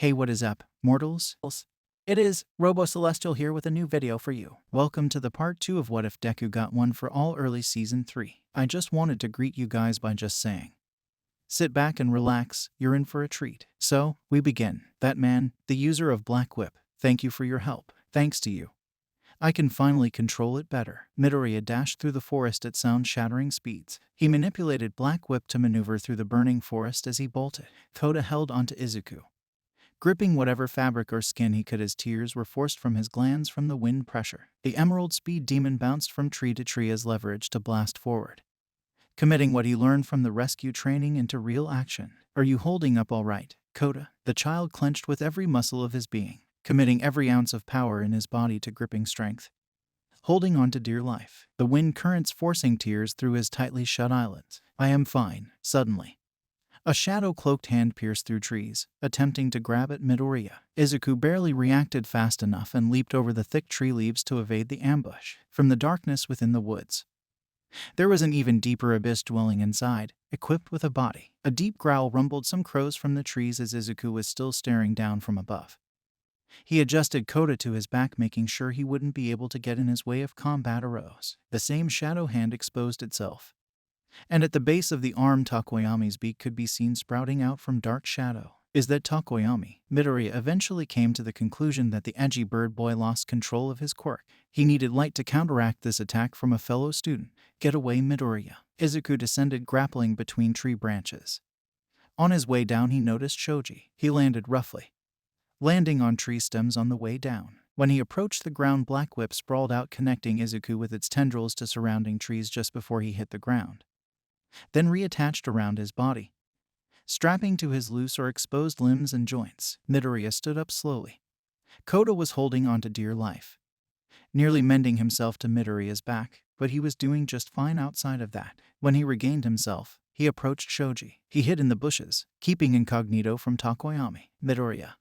Hey, what is up, mortals? It is Robo Celestial here with a new video for you. Welcome to the part 2 of What If Deku Got One for All Early Season 3. I just wanted to greet you guys by just saying, sit back and relax, you're in for a treat. So, we begin. That man, the user of Black Whip, thank you for your help. Thanks to you, I can finally control it better. Midoriya dashed through the forest at sound-shattering speeds. He manipulated Black Whip to maneuver through the burning forest as he bolted. Koda held onto Izuku, gripping whatever fabric or skin he could as tears were forced from his glands from the wind pressure. The Emerald Speed Demon bounced from tree to tree as leverage to blast forward, committing what he learned from the rescue training into real action. Are you holding up all right, Koda? The child clenched with every muscle of his being, committing every ounce of power in his body to gripping strength, holding on to dear life, the wind currents forcing tears through his tightly shut eyelids. I am fine. Suddenly, a shadow-cloaked hand pierced through trees, attempting to grab at Midoriya. Izuku barely reacted fast enough and leaped over the thick tree leaves to evade the ambush. From the darkness within the woods, there was an even deeper abyss dwelling inside, equipped with a body. A deep growl rumbled some crows from the trees as Izuku was still staring down from above. He adjusted Koda to his back, making sure he wouldn't be able to get in his way if combat arose. The same shadow hand exposed itself, and at the base of the arm Takoyami's beak could be seen sprouting out from dark shadow. Is that Takoyami? Midoriya eventually came to the conclusion that the edgy bird boy lost control of his quirk. He needed light to counteract this attack from a fellow student. Get away, Midoriya. Izuku descended, grappling between tree branches. On his way down he noticed Shoji. He landed roughly, landing on tree stems on the way down. When he approached the ground, Black Whip sprawled out, connecting Izuku with its tendrils to surrounding trees just before he hit the ground, then reattached around his body, strapping to his loose or exposed limbs and joints. Midoriya stood up slowly. Koda was holding on to dear life, nearly mending himself to Midoriya's back, but he was doing just fine outside of that. When he regained himself, he approached Shoji. He hid in the bushes, keeping incognito from Takoyami. Midoriya,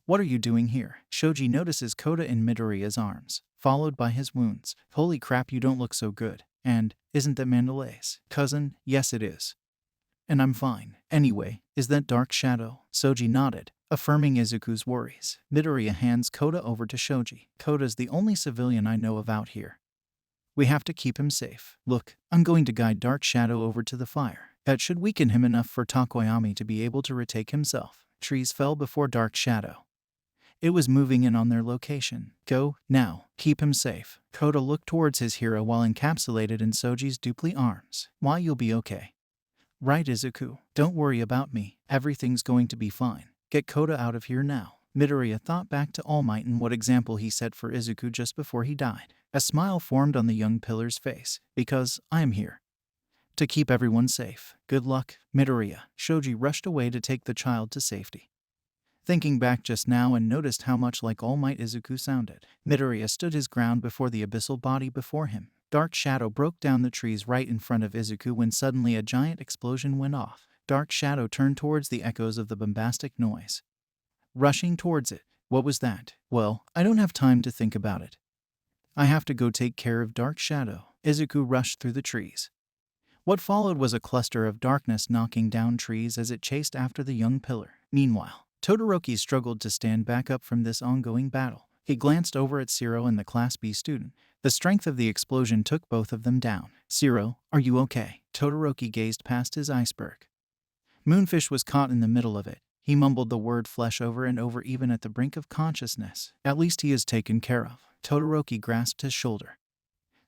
what are you doing here? Shoji notices Koda in Midoriya's arms, followed by his wounds. Holy crap, you don't look so good. And, isn't that Mandalay's cousin? Yes, it is. And I'm fine. Anyway, is that Dark Shadow? Shoji nodded, affirming Izuku's worries. Midoriya hands Koda over to Shoji. Koda's the only civilian I know of out here. We have to keep him safe. Look, I'm going to guide Dark Shadow over to the fire. That should weaken him enough for Takoyami to be able to retake himself. Trees fell before Dark Shadow. It was moving in on their location. Go, now. Keep him safe. Koda looked towards his hero while encapsulated in Shoji's dupli arms. Why, you'll be okay. Right, Izuku? Don't worry about me. Everything's going to be fine. Get Koda out of here now. Midoriya thought back to All Might and what example he set for Izuku just before he died. A smile formed on the young pillar's face. Because I am here to keep everyone safe. Good luck, Midoriya. Shoji rushed away to take the child to safety, thinking back just now and noticed how much like All Might Izuku sounded. Midoriya stood his ground before the abyssal body before him. Dark Shadow broke down the trees right in front of Izuku when suddenly a giant explosion went off. Dark Shadow turned towards the echoes of the bombastic noise, rushing towards it. What was that? Well, I don't have time to think about it. I have to go take care of Dark Shadow. Izuku rushed through the trees. What followed was a cluster of darkness knocking down trees as it chased after the young pillar. Meanwhile, Todoroki struggled to stand back up from this ongoing battle. He glanced over at Zero and the Class B student. The strength of the explosion took both of them down. Zero, are you okay? Todoroki gazed past his iceberg. Moonfish was caught in the middle of it. He mumbled the word flesh over and over, even at the brink of consciousness. At least he is taken care of. Todoroki grasped his shoulder,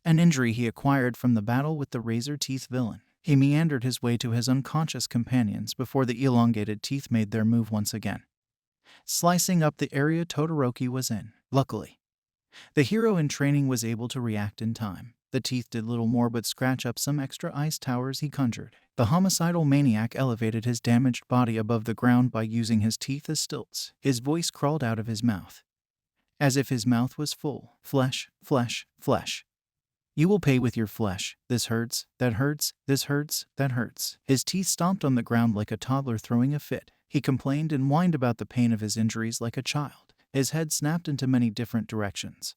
an injury he acquired from the battle with the razor teeth villain. He meandered his way to his unconscious companions before the elongated teeth made their move once again, slicing up the area Todoroki was in. Luckily, the hero in training was able to react in time. The teeth did little more but scratch up some extra ice towers he conjured. The homicidal maniac elevated his damaged body above the ground by using his teeth as stilts. His voice crawled out of his mouth, as if his mouth was full. Flesh, flesh, flesh. You will pay with your flesh. This hurts, that hurts, this hurts, that hurts. His teeth stomped on the ground like a toddler throwing a fit. He complained and whined about the pain of his injuries like a child. His head snapped into many different directions,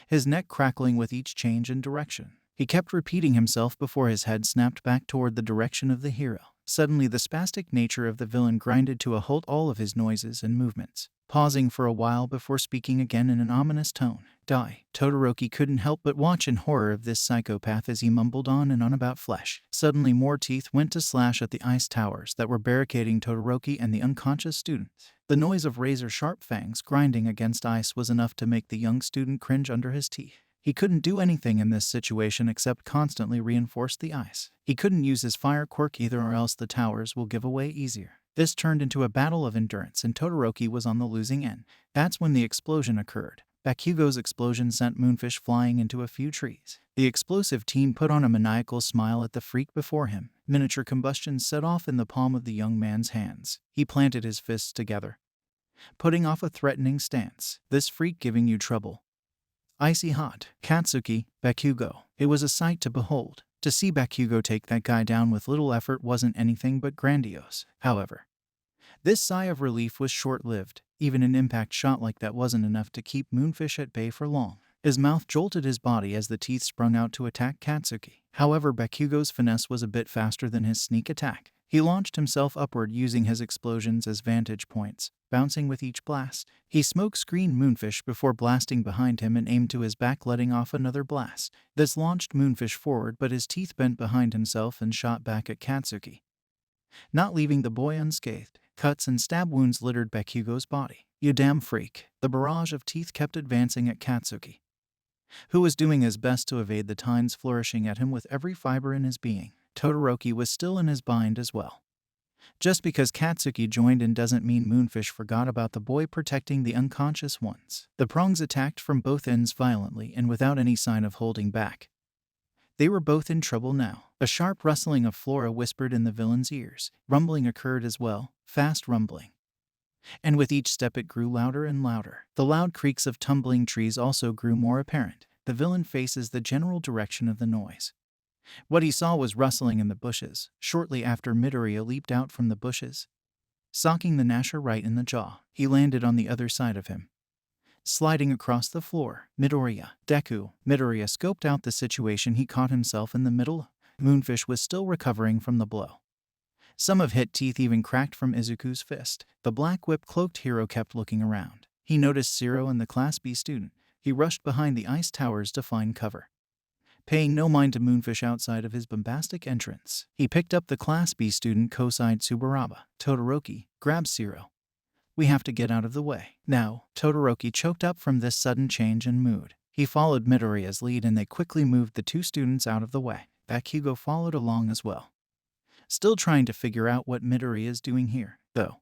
his neck crackling with each change in direction. He kept repeating himself before his head snapped back toward the direction of the hero. Suddenly, the spastic nature of the villain grinded to a halt all of his noises and movements, pausing for a while before speaking again in an ominous tone. Die. Todoroki couldn't help but watch in horror of this psychopath as he mumbled on and on about flesh. Suddenly, more teeth went to slash at the ice towers that were barricading Todoroki and the unconscious student. The noise of razor-sharp fangs grinding against ice was enough to make the young student cringe under his teeth. He couldn't do anything in this situation except constantly reinforce the ice. He couldn't use his fire quirk either, or else the towers will give away easier. This turned into a battle of endurance and Todoroki was on the losing end. That's when the explosion occurred. Bakugo's explosion sent Moonfish flying into a few trees. The explosive teen put on a maniacal smile at the freak before him. Miniature combustion set off in the palm of the young man's hands. He planted his fists together, putting off a threatening stance. This freak giving you trouble. Icy hot. Katsuki, Bakugo. It was a sight to behold. To see Bakugo take that guy down with little effort wasn't anything but grandiose. However, this sigh of relief was short-lived. Even an impact shot like that wasn't enough to keep Moonfish at bay for long. His mouth jolted his body as the teeth sprung out to attack Katsuki. However, Bakugo's finesse was a bit faster than his sneak attack. He launched himself upward using his explosions as vantage points, bouncing with each blast. He smoke-screened Moonfish before blasting behind him and aimed to his back, letting off another blast. This launched Moonfish forward, but his teeth bent behind himself and shot back at Katsuki, not leaving the boy unscathed. Cuts and stab wounds littered Bakugo's body. You damn freak. The barrage of teeth kept advancing at Katsuki, who was doing his best to evade the tines flourishing at him with every fiber in his being. Todoroki was still in his bind as well. Just because Katsuki joined in doesn't mean Moonfish forgot about the boy protecting the unconscious ones. The prongs attacked from both ends violently and without any sign of holding back. They were both in trouble now. A sharp rustling of flora whispered in the villain's ears. Rumbling occurred as well, fast rumbling. And with each step it grew louder and louder. The loud creaks of tumbling trees also grew more apparent. The villain faces the general direction of the noise. What he saw was rustling in the bushes. Shortly after, Midoriya leaped out from the bushes, socking the Gnasher right in the jaw. He landed on the other side of him, sliding across the floor. Midoriya. Deku. Midoriya scoped out the situation. He caught himself in the middle. Moonfish was still recovering from the blow. Some of his teeth even cracked from Izuku's fist. The black whip-cloaked hero kept looking around. He noticed Zero and the Class B student. He rushed behind the ice towers to find cover, paying no mind to Moonfish outside of his bombastic entrance. He picked up the Class B student Koside Tsuburaba. Todoroki, grab Zero. We have to get out of the way now. Todoroki choked up from this sudden change in mood. He followed Midoriya's lead and they quickly moved the two students out of the way. Bakugo followed along as well, still trying to figure out what Midoriya is doing here, though.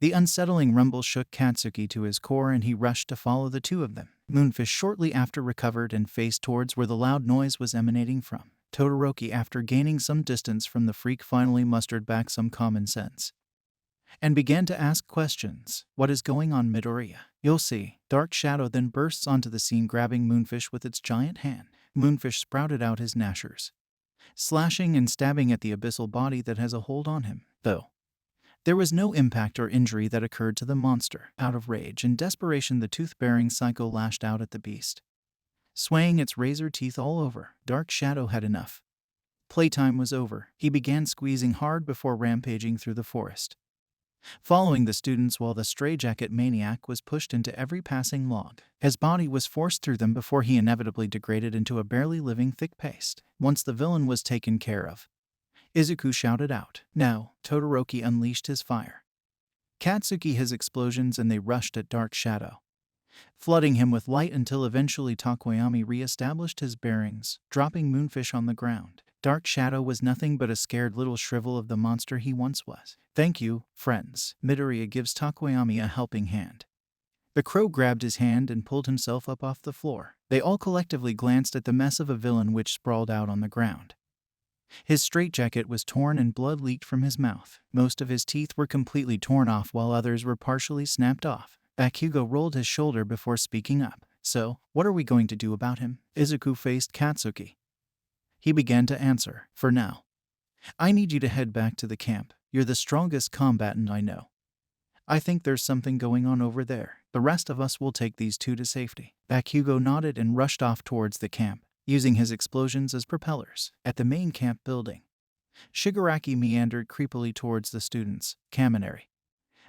The unsettling rumble shook Katsuki to his core and he rushed to follow the two of them. Moonfish shortly after recovered and faced towards where the loud noise was emanating from. Todoroki, after gaining some distance from the freak, finally mustered back some common sense and began to ask questions. What is going on, Midoriya? You'll see. Dark Shadow then bursts onto the scene, grabbing Moonfish with its giant hand. Moonfish sprouted out his gnashers, slashing and stabbing at the abyssal body that has a hold on him, though there was no impact or injury that occurred to the monster. Out of rage and desperation, the tooth-bearing psycho lashed out at the beast, swaying its razor teeth all over. Dark Shadow had enough. Playtime was over. He began squeezing hard before rampaging through the forest, following the students while the straitjacket maniac was pushed into every passing log. His body was forced through them before he inevitably degraded into a barely living thick paste. Once the villain was taken care of, Izuku shouted out. Now, Todoroki unleashed his fire, Katsuki his explosions, and they rushed at Dark Shadow, flooding him with light until eventually Takoyami re-established his bearings, dropping Moonfish on the ground. Dark Shadow was nothing but a scared little shrivel of the monster he once was. Thank you, friends. Midoriya gives Takoyami a helping hand. The crow grabbed his hand and pulled himself up off the floor. They all collectively glanced at the mess of a villain which sprawled out on the ground. His straitjacket was torn and blood leaked from his mouth. Most of his teeth were completely torn off while others were partially snapped off. Bakugo rolled his shoulder before speaking up. So, what are we going to do about him? Izuku faced Katsuki. He began to answer. For now, I need you to head back to the camp. You're the strongest combatant I know. I think there's something going on over there. The rest of us will take these two to safety. Bakugo nodded and rushed off towards the camp, using his explosions as propellers. At the main camp building, Shigaraki meandered creepily towards the students. Kaminari,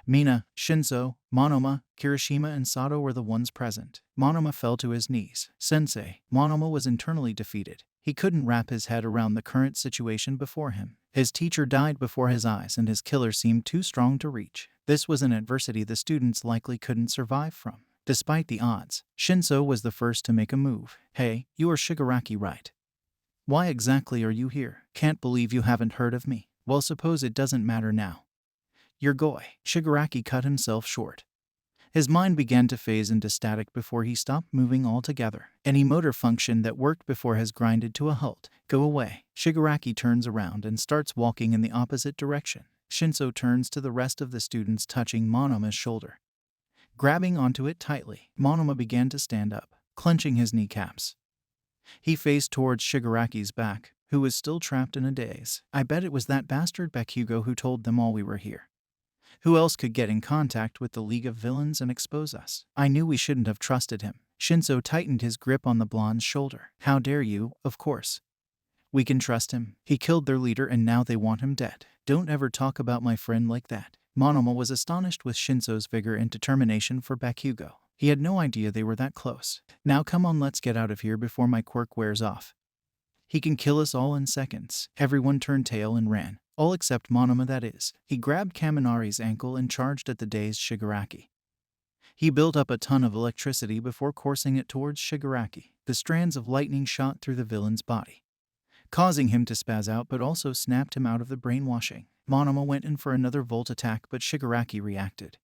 Mina, Shinso, Monoma, Kirishima, and Sato were the ones present. Monoma fell to his knees. Sensei, Monoma was internally defeated. He couldn't wrap his head around the current situation before him. His teacher died before his eyes and his killer seemed too strong to reach. This was an adversity the students likely couldn't survive from. Despite the odds, Shinso was the first to make a move. Hey, you are Shigaraki, right? Why exactly are you here? Can't believe you haven't heard of me. Well, suppose it doesn't matter now. Your Goi. Shigaraki cut himself short. His mind began to phase into static before he stopped moving altogether. Any motor function that worked before has grinded to a halt. Go away. Shigaraki turns around and starts walking in the opposite direction. Shinso turns to the rest of the students, touching Monoma's shoulder. Grabbing onto it tightly, Monoma began to stand up, clenching his kneecaps. He faced towards Shigaraki's back, who was still trapped in a daze. I bet it was that bastard Bakugo who told them all we were here. Who else could get in contact with the League of Villains and expose us? I knew we shouldn't have trusted him. Shinso tightened his grip on the blonde's shoulder. How dare you, of course. We can trust him. He killed their leader and now they want him dead. Don't ever talk about my friend like that. Monoma was astonished with Shinso's vigor and determination for Bakugo. He had no idea they were that close. Now come on, let's get out of here before my quirk wears off. He can kill us all in seconds. Everyone turned tail and ran. All except Monoma, that is. He grabbed Kaminari's ankle and charged at the dazed Shigaraki. He built up a ton of electricity before coursing it towards Shigaraki. The strands of lightning shot through the villain's body, causing him to spaz out but also snapped him out of the brainwashing. Monoma went in for another volt attack but Shigaraki reacted.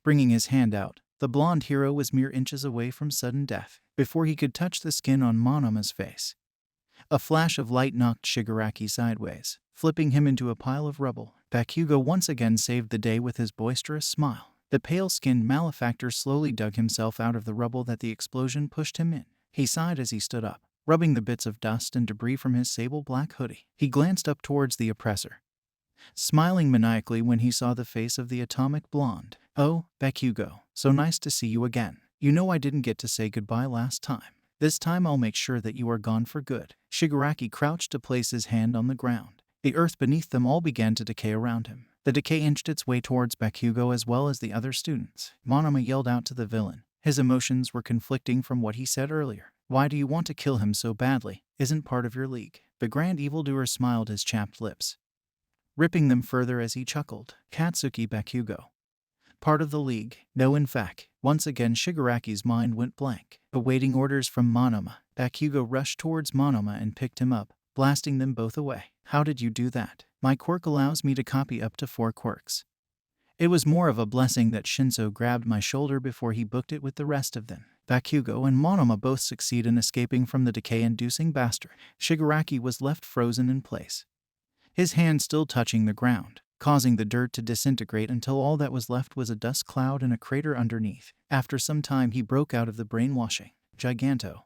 Bringing his hand out, the blonde hero was mere inches away from sudden death before he could touch the skin on Monoma's face. A flash of light knocked Shigaraki sideways, flipping him into a pile of rubble. Bakugo once again saved the day with his boisterous smile. The pale-skinned malefactor slowly dug himself out of the rubble that the explosion pushed him in. He sighed as he stood up, rubbing the bits of dust and debris from his sable-black hoodie. He glanced up towards the oppressor, smiling maniacally when he saw the face of the atomic blonde. Oh, Bakugo, so nice to see you again. You know I didn't get to say goodbye last time. This time I'll make sure that you are gone for good. Shigaraki crouched to place his hand on the ground. The earth beneath them all began to decay around him. The decay inched its way towards Bakugo as well as the other students. Monoma yelled out to the villain. His emotions were conflicting from what he said earlier. Why do you want to kill him so badly? Isn't part of your league. The grand evildoer smiled his chapped lips, ripping them further as he chuckled. Katsuki Bakugo. Part of the league? No, in fact. Once again Shigaraki's mind went blank. Awaiting orders from Monoma, Bakugo rushed towards Monoma and picked him up, blasting them both away. How did you do that? My quirk allows me to copy up to 4 quirks. It was more of a blessing that Shinso grabbed my shoulder before he booked it with the rest of them. Bakugo and Monoma both succeed in escaping from the decay-inducing bastard. Shigaraki was left frozen in place, his hand still touching the ground, causing the dirt to disintegrate until all that was left was a dust cloud and a crater underneath. After some time he broke out of the brainwashing. Giganto,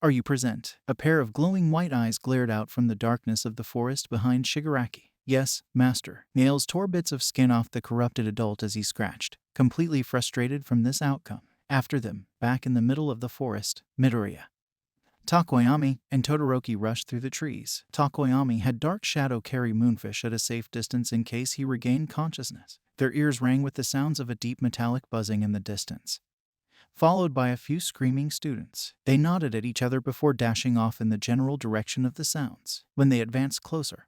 are you present? A pair of glowing white eyes glared out from the darkness of the forest behind Shigaraki. Yes, master. Nails tore bits of skin off the corrupted adult as he scratched, completely frustrated from this outcome. After them, back in the middle of the forest, Midoriya, Takoyami, and Todoroki rushed through the trees. Takoyami had Dark Shadow carry Moonfish at a safe distance in case he regained consciousness. Their ears rang with the sounds of a deep metallic buzzing in the distance, followed by a few screaming students. They nodded at each other before dashing off in the general direction of the sounds. When they advanced closer,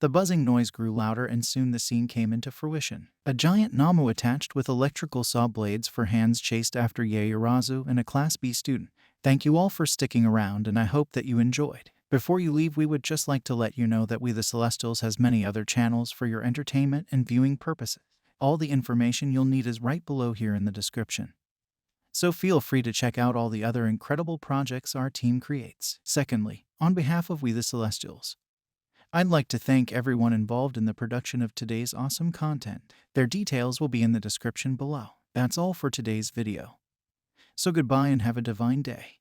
the buzzing noise grew louder and soon the scene came into fruition. A giant Namu attached with electrical saw blades for hands chased after Yaoyorozu and a Class B student. Thank you all for sticking around and I hope that you enjoyed. Before you leave, we would just like to let you know that We the Celestials has many other channels for your entertainment and viewing purposes. All the information you'll need is right below here in the description, so feel free to check out all the other incredible projects our team creates. Secondly, on behalf of We the Celestials, I'd like to thank everyone involved in the production of today's awesome content. Their details will be in the description below. That's all for today's video. So goodbye and have a divine day.